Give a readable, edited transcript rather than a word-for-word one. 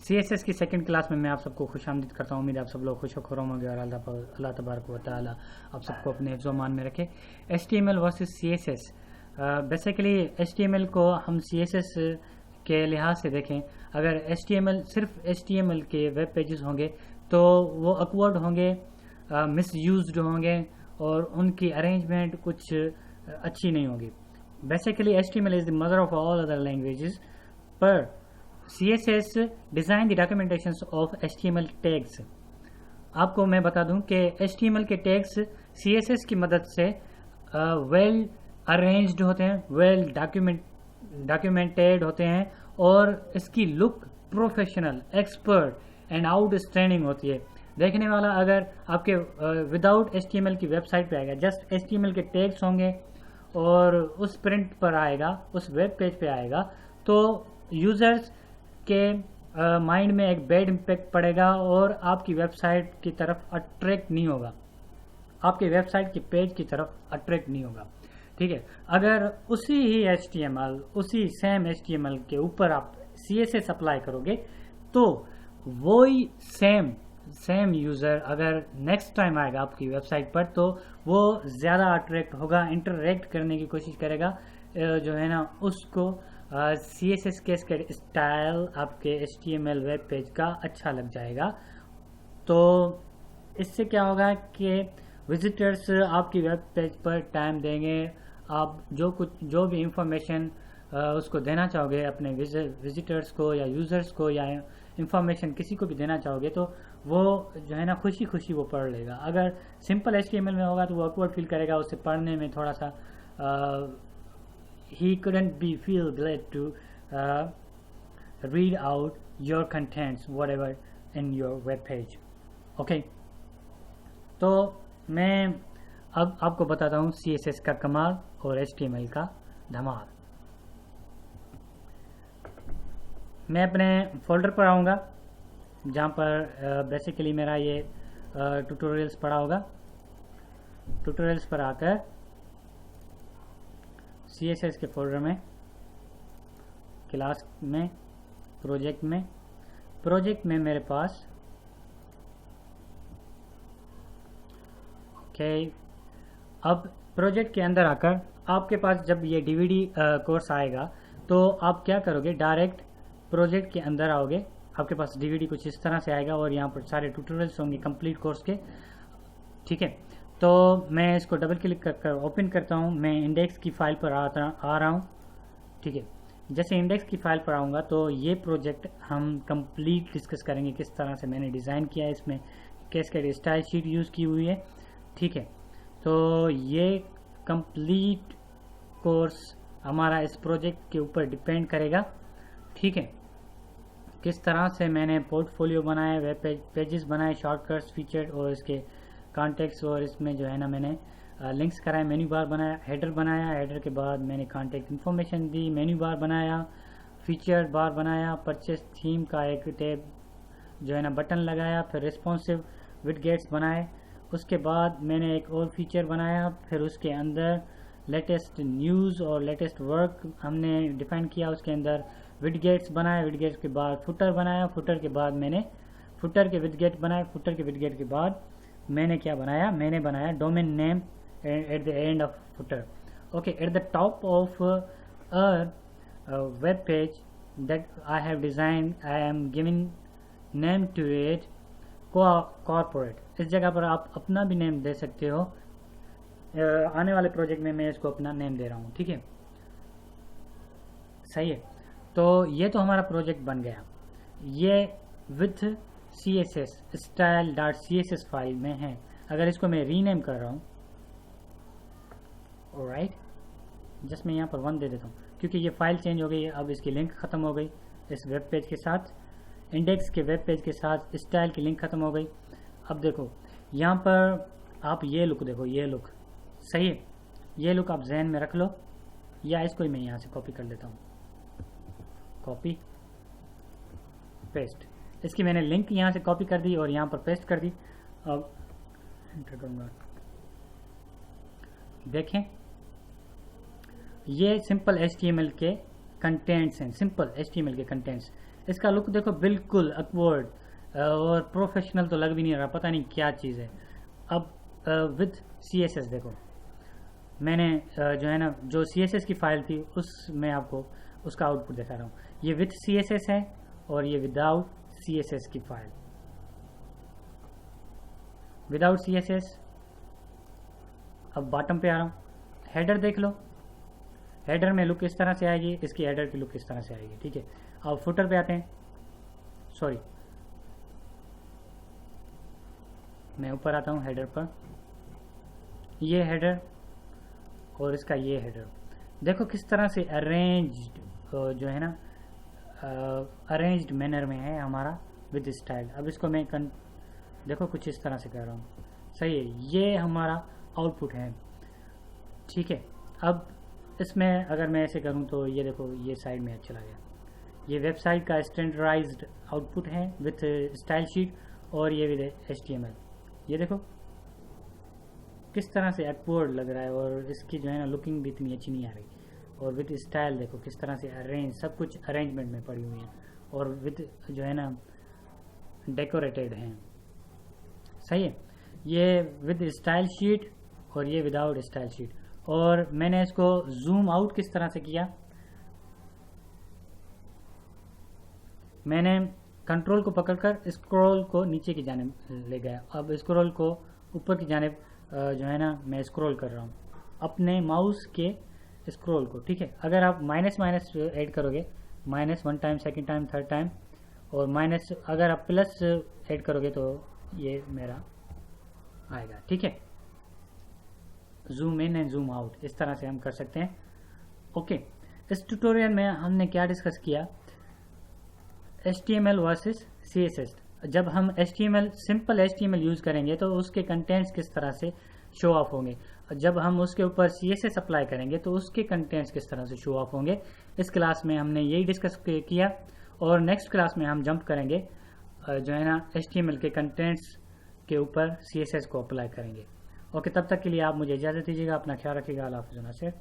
CSS की second class में मैं आप सबको खुशामदीद करता हूँ। उम्मीद है आप सब लोग खुश खुर्रम होंगे और अल्लाह तबारक व तआला आप सबको अपने हिफ्ज़ व मान में रखे। HTML versus CSS। Basically HTML को हम CSS के लिहाज से देखें, अगर HTML सिर्फ HTML के वेब पेजेस होंगे तो वो अकवर्ड होंगे, मिसयूज्ड होंगे और उनकी अरेंजमेंट कुछ अच्छी नहीं होगी। Basically HTML is the mother of all other languages, पर CSS design the documentations of HTML tags. आपको मैं बता दूं कि HTML के टैग्स CSS की मदद से वेल अरेंज्ड होते हैं, वेल डॉक्यूमेंटेड होते हैं और इसकी look professional, expert and outstanding होती है। देखने वाला अगर आपके विदाउट HTML की वेबसाइट पे आएगा, जस्ट HTMल के टैग्स होंगे और उस प्रिंट पर आएगा, उस वेब पेज पे आएगा, तो यूज़र्स के माइंड में एक बैड इम्पैक्ट पड़ेगा और आपकी वेबसाइट की तरफ अट्रैक्ट नहीं होगा, आपके वेबसाइट के पेज की तरफ अट्रैक्ट नहीं होगा। ठीक है, अगर उसी ही HTML, उसी सेम HTML के ऊपर आप CSS अप्लाई करोगे तो वही सेम यूज़र अगर नेक्स्ट टाइम आएगा आपकी वेबसाइट पर तो वो ज़्यादा अट्रैक्ट होगा, इंटरेक्ट करने की कोशिश करेगा, जो है ना उसको CSS के स्टाइल आपके HTML वेब पेज का अच्छा लग जाएगा। तो इससे क्या होगा कि विजिटर्स आपकी वेब पेज पर टाइम देंगे, आप जो भी इंफॉर्मेशन उसको देना चाहोगे अपने विजिटर्स को या यूज़र्स को या इंफॉर्मेशन किसी को भी देना चाहोगे तो वो जो है ना खुशी खुशी वो पढ़ लेगा। अगर सिंपल HTML में होगा तो वो awkward फील करेगा, उससे पढ़ने में थोड़ा सा he couldn't be feel glad to read out your contents whatever in your web page. Okay, तो मैं अब आपको बताता हूँ CSS का कमाल और HTML का धमाल। मैं अपने फोल्डर पर आऊँगा जहाँ पर बेसिकली मेरा ये ट्यूटोरियल्स पड़ा होगा। ट्यूटोरियल्स पर आकर CSS के फोल्डर में, क्लास में, प्रोजेक्ट में मेरे पास ओके। अब प्रोजेक्ट के अंदर आकर आपके पास जब ये DVD कोर्स आएगा तो आप क्या करोगे, डायरेक्ट प्रोजेक्ट के अंदर आओगे, आपके पास DVD कुछ इस तरह से आएगा और यहाँ पर सारे ट्यूटोरियल्स होंगे कंप्लीट कोर्स के। ठीक है, तो मैं इसको डबल क्लिक कर ओपन करता हूँ। मैं इंडेक्स की फाइल पर आ रहा हूँ। ठीक है, जैसे इंडेक्स की फाइल पर आऊँगा तो ये प्रोजेक्ट हम कंप्लीट डिस्कस करेंगे, किस तरह से मैंने डिज़ाइन किया है, इसमें कैस्केड स्टाइल शीट यूज़ की हुई है। ठीक है, तो ये कंप्लीट कोर्स हमारा इस प्रोजेक्ट के ऊपर डिपेंड करेगा। ठीक है, किस तरह से मैंने पोर्टफोलियो बनाया, वेब पेजेस बनाए, शॉर्टकट्स, फीचर और इसके कॉन्टेक्ट्स, और इसमें जो है ना मैंने लिंक्स कराए, मेन्यू बार बनाया, हेडर बनाया, हेडर के बाद मैंने कॉन्टेक्ट इन्फॉर्मेशन दी, मेन्यू बार बनाया, फीचर बार बनाया, परचेस थीम का एक टैब जो है ना बटन लगाया, फिर रिस्पॉन्सिव विडगेट्स बनाए। उसके बाद मैंने एक और फीचर बनाया, फिर उसके अंदर लेटेस्ट न्यूज़ और लेटेस्ट वर्क हमने डिफाइन किया, उसके अंदर विडगेट्स बनाए, विडगेट्स के बाद फुटर बनाया, फुटर के बाद मैंने फुटर के विडगेट बनाए, फुटर के विडगेट के बाद मैंने क्या बनाया, मैंने बनाया domain name at the end of footer. Okay, at the top of a web page that I have design I am giving name to it corporate. इस जगह पर आप अपना भी नेम दे सकते हो। आने वाले प्रोजेक्ट में मैं इसको अपना नेम दे रहा हूँ। ठीक है, सही है। तो ये तो हमारा प्रोजेक्ट बन गया, ये विथ CSS style.css फाइल में है। अगर इसको मैं रीनेम कर रहा हूँ, ऑलराइट, जस्ट मैं यहाँ पर 1 दे देता हूँ क्योंकि ये फाइल चेंज हो गई है। अब इसकी लिंक ख़त्म हो गई इस वेब पेज के साथ, इंडेक्स के वेब पेज के साथ स्टाइल की लिंक ख़त्म हो गई। अब देखो यहाँ पर आप ये लुक देखो, ये लुक सही है, ये लुक आप जहन में रख लो, या इसको ही मैं यहाँ से कॉपी कर लेता हूँ, कॉपी पेस्ट। इसकी मैंने लिंक यहाँ से कॉपी कर दी और यहाँ पर पेस्ट कर दी। अब एंटर करूँगा, देखें ये सिंपल HTML के कंटेंट्स हैं, सिंपल HTML के कंटेंट्स। इसका लुक देखो बिल्कुल अपवर्ड और प्रोफेशनल तो लग भी नहीं रहा, पता नहीं क्या चीज़ है। अब विद CSS देखो, मैंने जो है ना जो CSS की फाइल थी उसमें आपको उसका आउटपुट दिखा रहा हूँ। ये विथ CSS है और ये विदाउट CSS की फाइल। Without CSS। अब बॉटम पे आ रहा हूँ, हेडर देख लो, हेडर में लुक इस तरह से आएगी, इसकी हेडर की लुक इस तरह से आएगी, ठीक है। अब फुटर पे आते हैं, सॉरी मैं ऊपर आता हूँ हेडर पर, ये हेडर और इसका ये हेडर देखो किस तरह से अरेंज्ड जो है ना अरेंज्ड मैनर में है हमारा विद स्टाइल। अब इसको मैं देखो कुछ इस तरह से कर रहा हूँ, सही है, ये हमारा आउटपुट है, ठीक है। अब इसमें अगर मैं ऐसे करूँ तो ये देखो ये साइड में चला गया, ये वेबसाइट का स्टैंडर्डाइज्ड आउटपुट है विथ स्टाइल शीट और ये विद HTML। ये देखो किस तरह से अपवर्ड लग रहा है और इसकी जो है ना लुकिंग भी इतनी अच्छी नहीं आ रही। और विद स्टाइल देखो किस तरह से अरेंज, सब कुछ अरेंजमेंट में पड़ी हुई है और विद जो है ना डेकोरेटेड हैं, सही है। ये विद स्टाइल शीट और ये विदाउट स्टाइल शीट। और मैंने इसको जूम आउट किस तरह से किया, मैंने कंट्रोल को पकड़कर स्क्रॉल को नीचे की जानिब ले गया। अब स्क्रॉल को ऊपर की जानिब जो है ना मैं स्क्रॉल कर रहा हूँ अपने माउस के स्क्रॉल को, ठीक है। अगर आप माइनस माइनस ऐड करोगे, -1 time, second time, third time, और माइनस अगर आप प्लस ऐड करोगे तो ये मेरा आएगा, ठीक है। Zoom in and zoom out इस तरह से हम कर सकते हैं, ओके। इस ट्यूटोरियल में हमने क्या डिस्कस किया, HTML वर्सेस CSS। जब हम HTML सिंपल HTML यूज करेंगे तो उसके कंटेंट्स किस तरह से शो ऑफ होंगे, जब हम उसके ऊपर CSS अप्लाई करेंगे तो उसके कंटेंट्स किस तरह से शो ऑफ होंगे। इस क्लास में हमने यही डिस्कस किया और नेक्स्ट क्लास में हम जंप करेंगे जो है ना HTML के कंटेंट्स के ऊपर CSS को अप्लाई करेंगे। ओके, तब तक के लिए आप मुझे इजाज़त दीजिएगा, अपना ख्याल रखिएगा, अल्लाह हाफ़िज़।